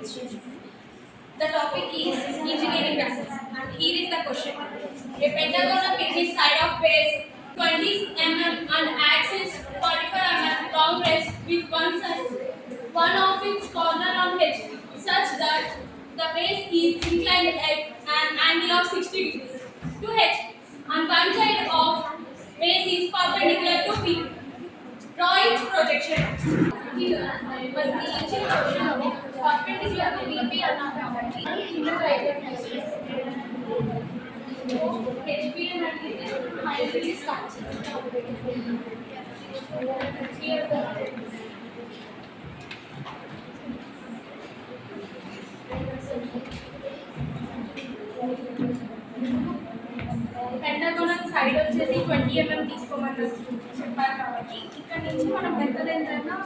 The topic is engineering gases, and here is the question. A pentagonal pitch side of base 20 mm and axis 45 mm long rest with one of its corner on edge, such that the base is inclined at an angle of 60 degrees to H, and one side of base is perpendicular to P. Draw its projection. Here, but the ichi portion perpendicular to VP అన్నాం కాబట్టి కింద right HPM అంటే hydrogen start pentagonal side వచ్చేసి 20 mm తీసుకోమని చెప్పారు కాబట్టి ఇక్కడ నుంచి మనం పెద్ద ఎంతైనా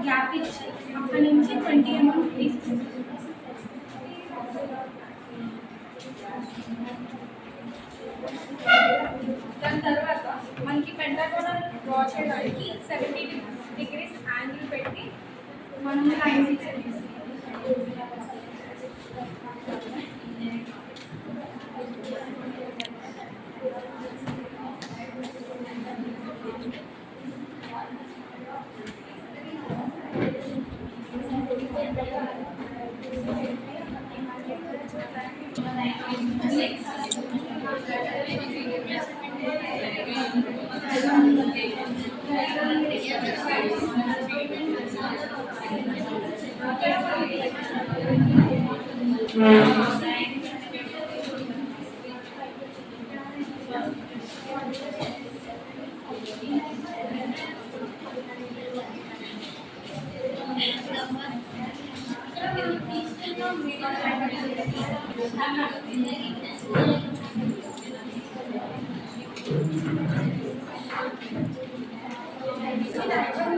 గ్యాప్ ఇచ్చి అక్కడ నుంచి 20 mm తీసుకుంటాం. దాని తర్వాత మనకి పెంటాగోనల్ డ్రా చేయడానికి 70 degrees యాంగిల్ పెట్టి మనం లైన్ తీసేది.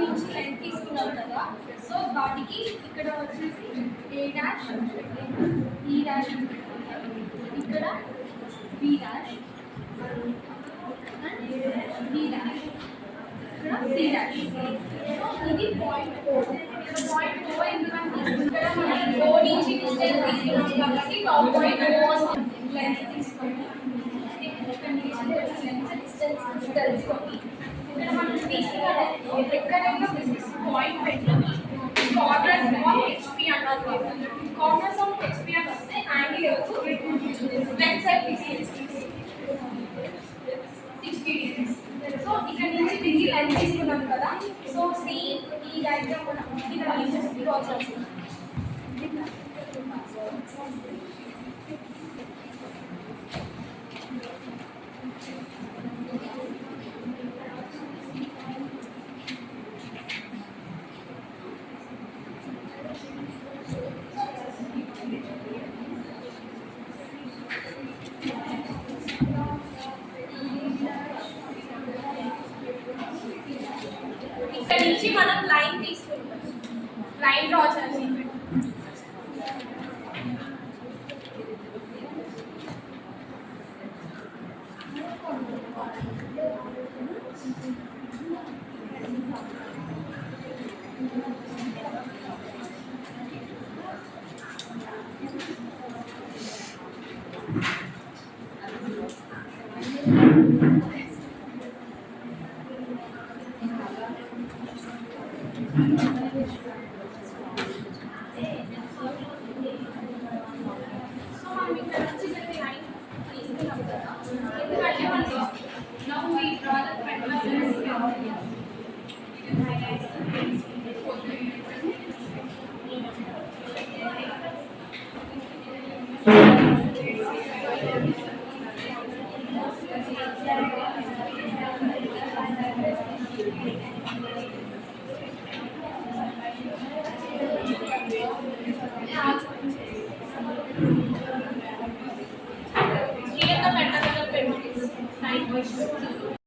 నుంచి లైన్ తీసుకున్నాం కదా, సో వాటికి ఇక్కడ వచ్చేసి ఏ డాష్ ఈ డాష్ ఇక్కడ బి డాష్ బి డాష్ ఇక్కడ సి డాష్. సో ఇది పాయింట్ ఓ ఎందుకంటే ఇక్కడ మనం ఓ నుంచి డిస్టెన్స్ తీసుకున్నాం కాబట్టి టాప్ పాయింట్ ఓ లెంత్ తీసుకొని డిస్టెన్స్ తెలుసుకొని ఇక్కడ మనం తీసుకున్న ఎక్కడైనా పాయింట్ పెట్టి కార్నర్స్ ఆఫ్ హెచ్పి అన్నారు. కార్నర్స్ ఆఫ్ హెచ్పి అని వస్తే angle left side 60 degrees. So ఇక్కడ నుంచి తిరిగి లైన్ తీసుకున్నాం కదా, సో సి ఈ డయాగ్రామ్ మనం ఇక్కడ డ్రా చేస్తాం. ఇక్కడ నుంచి మనం లైన్ తీసుకుంటాం, లైన్ డ్రా చేయాలి. సో మనం ఇక్కడ నుంచి లైన్ తీసుకున్నాం కదా, ఎందుకంటే మనం now we draw the pentagonal here the pentagonal pyramid is 9.2.